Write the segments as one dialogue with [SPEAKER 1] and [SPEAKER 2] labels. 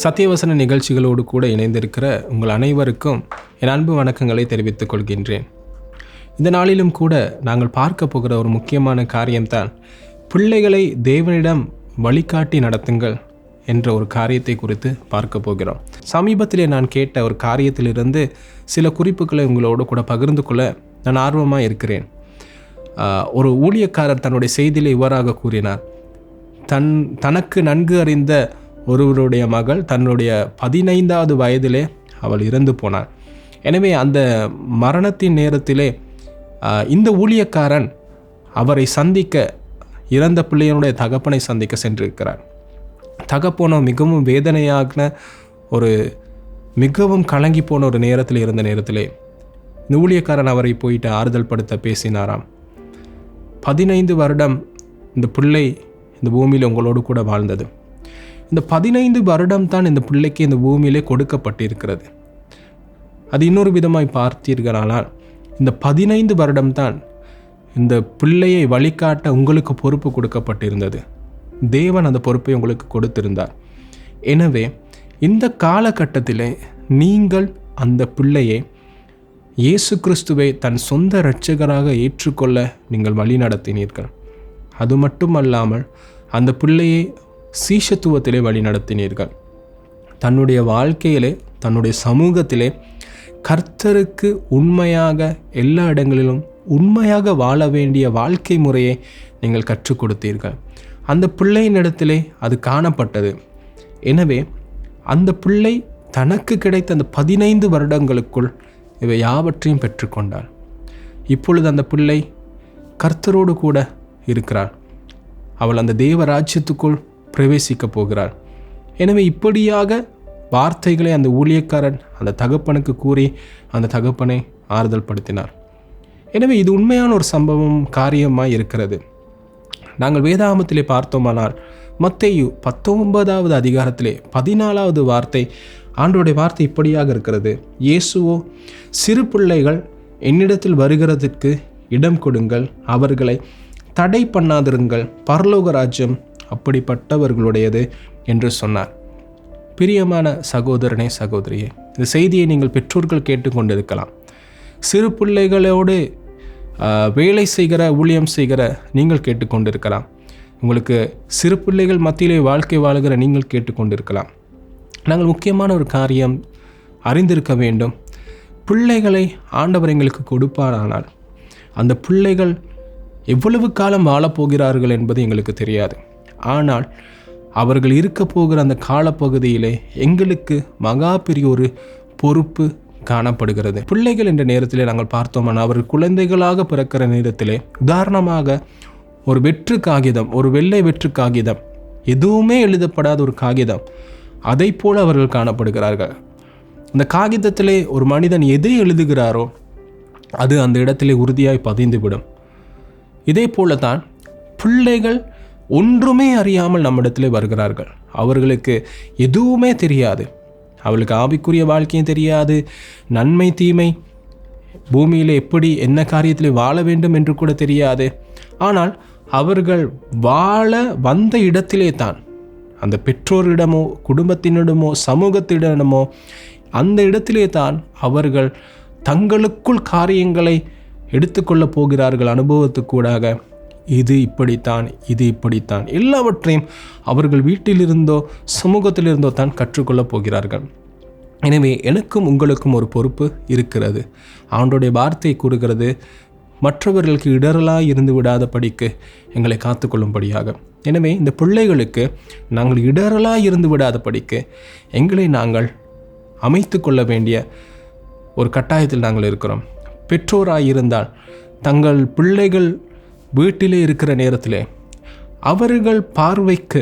[SPEAKER 1] சத்தியவசன நிகழ்ச்சிகளோடு கூட இணைந்திருக்கிற உங்கள் அனைவருக்கும் என் அன்பு வணக்கங்களை தெரிவித்துக் கொள்கின்றேன். இந்த நாளிலும் கூட நாங்கள் பார்க்க போகிற ஒரு முக்கியமான காரியம்தான் பிள்ளைகளை தேவனிடம் வழிகாட்டி நடத்துங்கள் என்ற ஒரு காரியத்தை குறித்து பார்க்க போகிறோம். சமீபத்திலே நான் கேட்ட ஒரு காரியத்திலிருந்து சில குறிப்புகளை உங்களோடு கூட பகிர்ந்து கொள்ள நான் ஆர்வமாக இருக்கிறேன். ஒரு ஊழியக்காரர் தன்னுடைய செய்தியில் இவ்வாறாக கூறினார். தனக்கு நன்கு அறிந்த ஒருவருடைய மகள் தன்னுடைய 15வது வயதிலே அவள் இறந்து போனாள். எனவே அந்த மரணத்தின் நேரத்திலே இந்த ஊழியக்காரன் அவரை சந்திக்க, இறந்த பிள்ளையனுடைய தகப்பனை சந்திக்க சென்றிருக்கிறார். தகப்பனோ மிகவும் வேதனையான மிகவும் கலங்கி போன ஒரு நேரத்தில் இருந்த நேரத்திலே இந்த ஊழியக்காரன் அவரை போயிட்டு ஆறுதல் படுத்த பேசினாராம். 15 வருடம் இந்த பிள்ளை இந்த பூமியில் உங்களோடு கூட வாழ்ந்தது. இந்த 15 வருடம் தான் இந்த பிள்ளைக்கு இந்த பூமியிலே கொடுக்கப்பட்டிருக்கிறது. அது இன்னொரு விதமாய் பார்த்தீர்களானால் இந்த 15 வருடம் தான் இந்த பிள்ளையை வழிகாட்ட உங்களுக்கு பொறுப்பு கொடுக்கப்பட்டிருந்தது. தேவன் அந்த பொறுப்பை உங்களுக்கு கொடுத்திருந்தார். எனவே இந்த காலகட்டத்திலே நீங்கள் அந்த பிள்ளையை இயேசு கிறிஸ்துவை தன் சொந்த இரட்சகராக ஏற்றுக்கொள்ள நீங்கள் வழி நடத்தினீர்கள். அது மட்டுமல்லாமல் அந்த பிள்ளையை சீஷத்துவத்திலே வழி நடத்தினீர்கள். தன்னுடைய வாழ்க்கையிலே, தன்னுடைய சமூகத்திலே கர்த்தருக்கு உண்மையாக எல்லா இடங்களிலும் உண்மையாக வாழ வேண்டிய வாழ்க்கை முறையை நீங்கள் கற்றுக் கொடுத்தீர்கள். அந்த பிள்ளையினிடத்திலே அது காணப்பட்டது. எனவே அந்த பிள்ளை தனக்கு கிடைத்த அந்த 15 வருடங்களுக்குள் இவை யாவற்றையும் பெற்றுக்கொண்டாள். இப்பொழுது அந்த பிள்ளை கர்த்தரோடு கூட இருக்கிறாள். அவள் அந்த தேவ ராஜ்யத்துக்குள் பிரவேசிக்க போகிறாள். எனவே இப்படியாக வார்த்தைகளை அந்த ஊழியக்காரன் அந்த தகப்பனுக்கு கூறி அந்த தகப்பனை ஆறுதல் படுத்தினார். எனவே இது உண்மையான ஒரு சம்பவம் காரியமாக இருக்கிறது. நாங்கள் வேதாகமத்திலே பார்த்தோமானால் மத்தேயு 19வது அதிகாரத்திலே 14வது வார்த்தை, ஆண்டவருடைய வார்த்தை இப்படியாக இருக்கிறது. இயேசுவோ, சிறு பிள்ளைகள் என்னிடத்தில் வருகிறதுக்கு இடம் கொடுங்கள், அவர்களை தடை பண்ணாதிருங்கள், பரலோக ராஜ்யம் அப்படிப்பட்டவர்களுடையது என்று சொன்னார். பிரியமான சகோதரனே, சகோதரியே, இந்த செய்தியை நீங்கள் பெற்றோர்கள் கேட்டுக்கொண்டிருக்கலாம். சிறு பிள்ளைகளோடு வேலை செய்கிற, ஊழியம் செய்கிற நீங்கள் கேட்டுக்கொண்டிருக்கலாம். உங்களுக்கு சிறு பிள்ளைகள் மத்தியிலே வாழ்க்கை வாழுகிற நீங்கள் கேட்டுக்கொண்டிருக்கலாம். நாங்கள் முக்கியமான ஒரு காரியம் அறிந்திருக்க வேண்டும். பிள்ளைகளை ஆண்டவர் எங்களுக்கு கொடுப்பாரானால் அந்த பிள்ளைகள் எவ்வளவு காலம் வாழப்போகிறார்கள் என்பது எங்களுக்கு தெரியாது. ஆனால் அவர்கள் இருக்க போகிற அந்த காலப்பகுதியிலே எங்களுக்கு மகா பெரிய ஒரு பொறுப்பு காணப்படுகிறது. பிள்ளைகள் என்ற நேரத்திலே நாங்கள் பார்த்தோம்னா அவர்கள் குழந்தைகளாக பிறக்கிற நேரத்திலே, உதாரணமாக ஒரு வெற்று காகிதம், ஒரு வெள்ளை வெற்று காகிதம், எதுவுமே எழுதப்படாத ஒரு காகிதம், அதை போல அவர்கள் காணப்படுகிறார்கள். அந்த காகிதத்திலே ஒரு மனிதன் எதை எழுதுகிறாரோ அது அந்த இடத்திலே உறுதியாய் பதிந்துவிடும். இதே போல தான் பிள்ளைகள் ஒன்றுமே அறியாமல் நம்மிடத்திலே வருகிறார்கள். அவர்களுக்கு எதுவுமே தெரியாது. அவளுக்கு ஆவிக்குரிய வாழ்க்கையும் தெரியாது, நன்மை தீமை, பூமியில் எப்படி என்ன காரியத்தில் வாழ வேண்டும் என்று கூட தெரியாது. ஆனால் அவர்கள் வாழ வந்த இடத்திலே தான், அந்த பெற்றோரிடமோ குடும்பத்தினிடமோ சமூகத்திடமோ அந்த இடத்திலே தான் அவர்கள் தங்களுக்குள் காரியங்களை எடுத்துக்கொள்ளப் போகிறார்கள். அனுபவத்துக்கூடாக இது இப்படித்தான், இது இப்படித்தான், எல்லாவற்றையும் அவர்கள் வீட்டிலிருந்தோ சமூகத்திலிருந்தோ தான் கற்றுக்கொள்ளப் போகிறார்கள். எனவே எனக்கும் உங்களுக்கும் ஒரு பொறுப்பு இருக்கிறது. ஆண்டவருடைய வார்த்தை கூறுகிறது, மற்றவர்களுக்கு இடரலாக இருந்து விடாத படிக்கு எங்களை காத்துக்கொள்ளும்படியாக. எனவே இந்த பிள்ளைகளுக்கு நாங்கள் இடரலாக இருந்து விடாத படிக்கு எங்களை நாங்கள் அமைத்து கொள்ள வேண்டிய ஒரு கட்டாயத்தில் நாங்கள் இருக்கிறோம். பெற்றோராக இருந்தால் தங்கள் பிள்ளைகள் வீட்டிலே இருக்கிற நேரத்திலே அவர்கள் பார்வைக்கு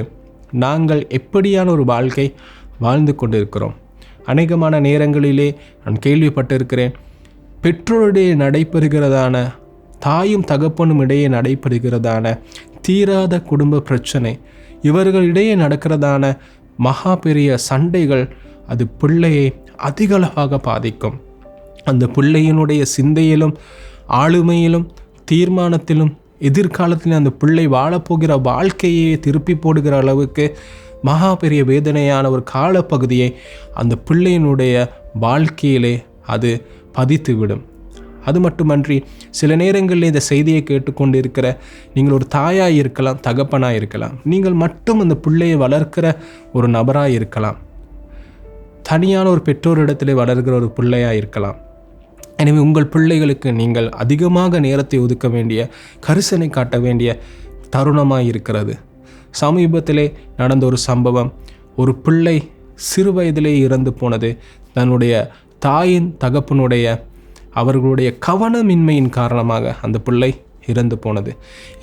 [SPEAKER 1] நாங்கள் எப்படியான ஒரு வாழ்க்கை வாழ்ந்து கொண்டிருக்கிறோம். அநேகமான நேரங்களிலே நான் கேள்விப்பட்டிருக்கிறேன், பெற்றோருடைய நடைபெறுகிறதான, தாயும் தகப்பனும் இடையே நடைபெறுகிறதான தீராத குடும்ப பிரச்சனை, இவர்களிடையே நடக்கிறதான மகா பெரிய சண்டைகள், அது பிள்ளையை அதிகளவாக பாதிக்கும். அந்த பிள்ளையினுடைய சிந்தையிலும் ஆளுமையிலும் தீர்மானத்திலும் எதிர்காலத்தில் அந்த பிள்ளை வாழப்போகிற வாழ்க்கையை திருப்பி போடுகிற அளவுக்கு மகா பெரிய வேதனையான ஒரு காலப்பகுதியை அந்த பிள்ளையினுடைய வாழ்க்கையிலே அது பதித்துவிடும். அது மட்டுமன்றி சில நேரங்களில் இந்த செய்தியை கேட்டுக்கொண்டு இருக்கிற நீங்கள் ஒரு தாயாக இருக்கலாம், தகப்பனாக இருக்கலாம், நீங்கள் மட்டும் அந்த பிள்ளையை வளர்க்கிற ஒரு நபராக இருக்கலாம், தனியான ஒரு பெற்றோரிடத்திலே வளர்கிற ஒரு பிள்ளையாக இருக்கலாம். எனவே உங்கள் பிள்ளைகளுக்கு நீங்கள் அதிகமாக நேரத்தை ஒதுக்க வேண்டிய, கரிசனை காட்ட வேண்டிய தருணமாக இருக்கிறது. சமீபத்திலே நடந்த ஒரு சம்பவம், ஒரு பிள்ளை சிறு வயதிலே இறந்து போனது. தன்னுடைய தாயின் தகப்பனுடைய அவர்களுடைய கவனமின்மையின் காரணமாக அந்த பிள்ளை இறந்து போனது.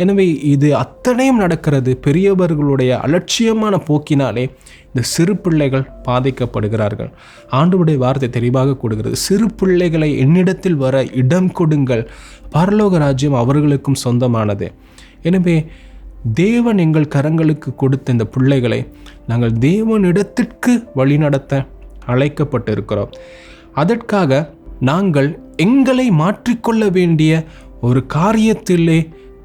[SPEAKER 1] எனவே இது அத்தனையும் நடக்கிறது பெரியவர்களுடைய அலட்சியமான போக்கினாலே இந்த சிறு பிள்ளைகள் பாதிக்கப்படுகிறார்கள். ஆண்டவருடைய வார்த்தை தெளிவாக கொடுக்கிறது, சிறு பிள்ளைகளை என்னிடத்தில் வர இடம் கொடுங்கள், பரலோக ராஜ்யம் அவர்களுக்கும் சொந்தமானது. எனவே தேவன் எங்கள் கரங்களுக்கு கொடுத்த இந்த பிள்ளைகளை நாங்கள் தேவனிடத்திற்கு வழிநடத்த அழைக்கப்பட்டிருக்கிறோம். அதற்காக நாங்கள் எங்களை மாற்றிக்கொள்ள வேண்டிய ஒரு காரியத்திலே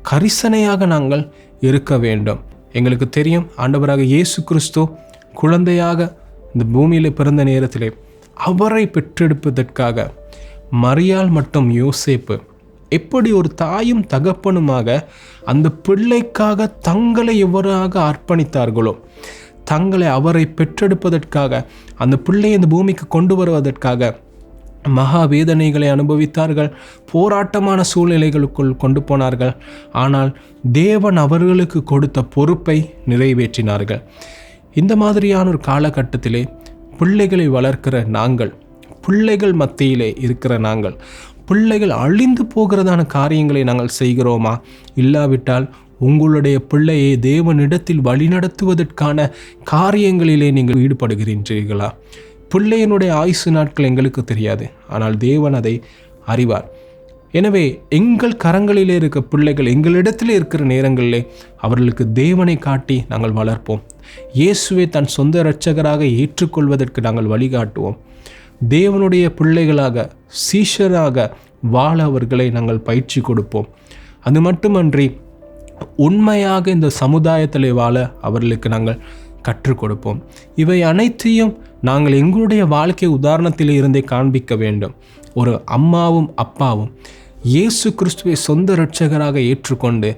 [SPEAKER 1] கரிசனையாக நாங்கள் இருக்க வேண்டும். எங்களுக்கு தெரியும், ஆண்டவராக இயேசு கிறிஸ்து குழந்தையாக இந்த பூமியில் பிறந்த நேரத்திலே அவரை பெற்றெடுப்பதற்காக மரியாள் மற்றும் யோசேப்பு எப்படி ஒரு தாயும் தகப்பனுமாக அந்த பிள்ளைக்காக தங்களை எவ்வாறாக அர்ப்பணித்தார்களோ, தங்களை அவரை பெற்றெடுப்பதற்காக அந்த பிள்ளையை இந்த பூமிக்கு கொண்டு வருவதற்காக மகா வேதனைகளை அனுபவித்தார்கள், போராட்டமான சூழ்நிலைகளுக்குள் கொண்டு போனார்கள். ஆனால் தேவன் அவர்களுக்கு கொடுத்த பொறுப்பை நிறைவேற்றினார்கள். இந்த மாதிரியான ஒரு காலகட்டத்திலே பிள்ளைகளை வளர்க்கிற நாங்கள், பிள்ளைகள் மத்தியிலே இருக்கிற நாங்கள், பிள்ளைகள் அழிந்து போகிறதான காரியங்களை நாங்கள் செய்கிறோமா? இல்லாவிட்டால் உங்களுடைய பிள்ளையை தேவனிடத்தில் வழிநடத்துவதற்கான காரியங்களிலே நீங்கள் ஈடுபடுகின்றீர்களா? பிள்ளையினுடைய ஆயுசு நாட்கள் எங்களுக்கு தெரியாது, ஆனால் தேவன் அதை அறிவார். எனவே எங்கள் கரங்களிலே இருக்க பிள்ளைகள் எங்களிடத்திலே இருக்கிற நேரங்களிலே அவர்களுக்கு தேவனை காட்டி நாங்கள் வளர்ப்போம். இயேசுவை தன் சொந்த இரட்சகராக ஏற்றுக்கொள்வதற்கு நாங்கள் வழிகாட்டுவோம். தேவனுடைய பிள்ளைகளாக, சீஷராக வாழ அவர்களை நாங்கள் பயிற்சி கொடுப்போம். அது மட்டுமன்றி உண்மையாக இந்த சமுதாயத்தில் வாழ அவர்களுக்கு நாங்கள் கற்றுக் கொடுப்போம். இவை அனைத்தையும் நாங்கள் எங்களுடைய வாழ்க்கை உதாரணத்தில் இருந்தே காண்பிக்க வேண்டும். ஒரு அம்மாவும் அப்பாவும் இயேசு கிறிஸ்துவை சொந்த இரட்சகராக ஏற்றுக்கொண்டு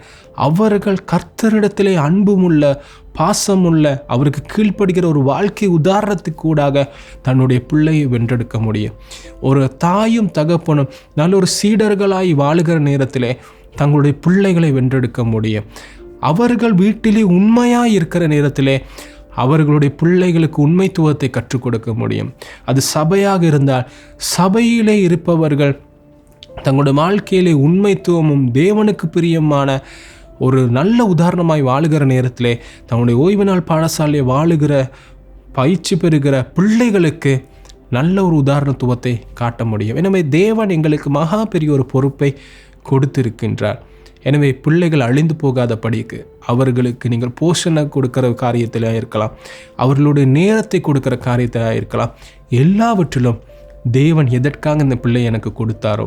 [SPEAKER 1] அவர்கள் கர்த்தரிடத்திலே அன்புமுள்ள, பாசமுள்ள, அவருக்கு கீழ்ப்படுகிற ஒரு வாழ்க்கை உதாரணத்துக்கூடாக தன்னுடைய பிள்ளையை வென்றெடுக்க முடியும். ஒரு தாயும் தகப்பனும் நல்ல ஒரு சீடர்களாய் வாழுகிற நேரத்திலே தங்களுடைய பிள்ளைகளை வென்றெடுக்க முடியும். அவர்கள் வீட்டிலே உண்மையாக இருக்கிற நேரத்திலே அவர்களுடைய பிள்ளைகளுக்கு உண்மைத்துவத்தை கற்றுக் கொடுக்க முடியும். அது சபையாக இருந்தால் சபையிலே இருப்பவர்கள் தங்களுடைய வாழ்க்கையிலே உண்மைத்துவமும் தேவனுக்கு பிரியமான ஒரு நல்ல உதாரணமாய் வாழுகிற நேரத்திலே தங்களுடைய ஓய்வு நாள் பாடசாலையை வாழுகிற, பயிற்சி பெறுகிற பிள்ளைகளுக்கு நல்ல ஒரு உதாரணத்துவத்தை காட்ட முடியும். எனவே தேவன் எங்களுக்கு மகா பெரிய ஒரு பொறுப்பை கொடுத்திருக்கின்றார். எனவே பிள்ளைகள் அழிந்து போகாத படிக்கு அவர்களுக்கு நீங்கள் போஷணை கொடுக்கிற காரியத்திலாக இருக்கலாம், அவர்களுடைய நேரத்தை கொடுக்கிற காரியத்திலாக இருக்கலாம், எல்லாவற்றிலும் தேவன் எதற்காக இந்த பிள்ளை எனக்கு கொடுத்தாரோ,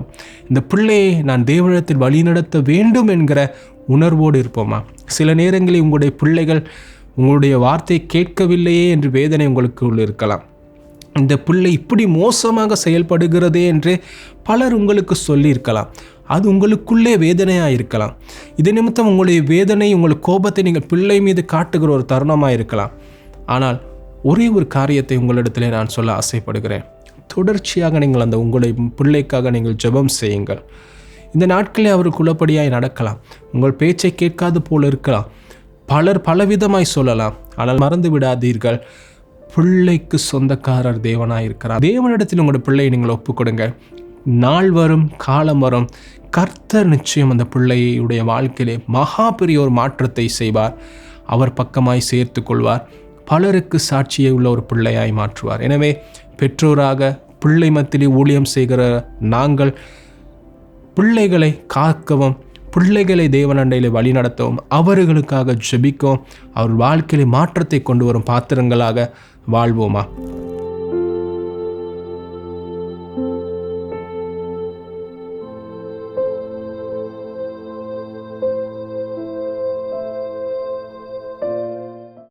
[SPEAKER 1] இந்த பிள்ளையை நான் தேவனிடத்தில் வழிநடத்த வேண்டும் என்கிற உணர்வோடு இருப்போமா? சில நேரங்களில் உங்களுடைய பிள்ளைகள் உங்களுடைய வார்த்தை கேட்கவில்லையே என்று வேதனை உங்களுக்கு இருக்கலாம். இந்த பிள்ளை இப்படி மோசமாக செயல்படுகிறதே என்று பலர் உங்களுக்கு சொல்லியிருக்கலாம். அது உங்களுக்குள்ளே வேதனையாக இருக்கலாம். இது நிமித்தம் உங்களுடைய வேதனை, உங்களுடைய கோபத்தை நீங்கள் பிள்ளை மீது காட்டுகிற ஒரு தருணமாக இருக்கலாம். ஆனால் ஒரே ஒரு காரியத்தை உங்களிடத்திலே நான் சொல்ல ஆசைப்படுகிறேன். தொடர்ச்சியாக நீங்கள் அந்த உங்களுடைய பிள்ளைக்காக நீங்கள் ஜெபம் செய்யுங்கள். இந்த நாட்களே அவர் குலப்படியாய் நடக்கலாம், உங்கள் பேச்சை கேட்காது போல் இருக்கலாம், பலர் பலவிதமாய் சொல்லலாம். ஆனால் மறந்து விடாதீர்கள், பிள்ளைக்கு சொந்தக்காரர் தேவனாக இருக்கிறார். தேவனிடத்தில் உங்களுடைய பிள்ளையை நீங்கள் ஒப்புக்கொடுங்க. நாள் வரும், காலம் வரும், கர்த்தர் நிச்சயம் அந்த பிள்ளையுடைய வாழ்க்கையிலே மகா பெரிய ஒரு மாற்றத்தை செய்வார். அவர் பக்கமாய் சேர்த்து கொள்வார், பலருக்கு சாட்சியை உள்ள ஒரு பிள்ளையாய் மாற்றுவார். எனவே பெற்றோராக பிள்ளை மத்தியிலே ஊழியம் செய்கிற நாங்கள் பிள்ளைகளை காக்கவும், பிள்ளைகளை தேவனண்டையிலே வழி நடத்தவும், அவர்களுக்காக ஜெபிக்கவும், அவர் வாழ்க்கையிலே மாற்றத்தை கொண்டு வரும் பாத்திரங்களாக வாழ்வோமா?